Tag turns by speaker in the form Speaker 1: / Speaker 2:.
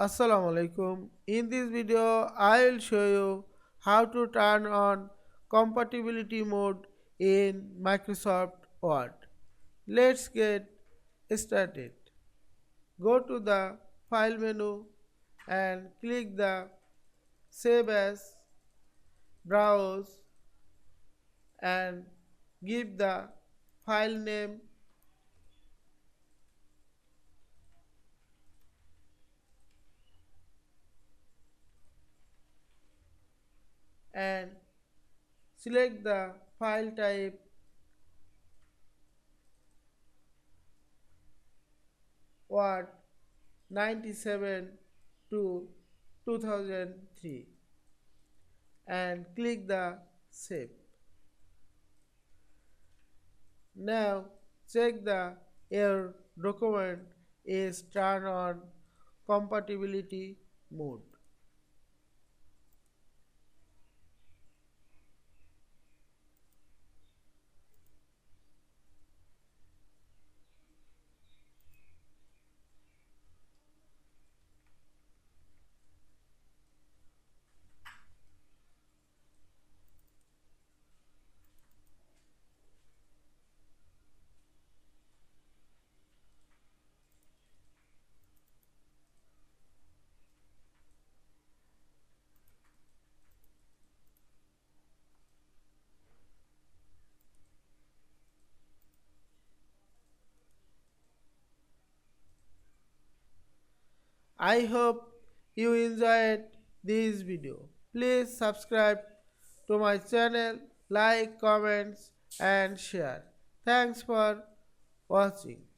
Speaker 1: Assalamu Walaikum. In this video, I will show you how to turn on compatibility mode in Microsoft Word. Let's get started. Go to the File menu and click the Save As, Browse and give the file name and select the file type Word 97 to 2003 and click the Save. Now check your document is turned on compatibility mode. I hope you enjoyed this video. Please subscribe to my channel, like, comments and share. Thanks for watching.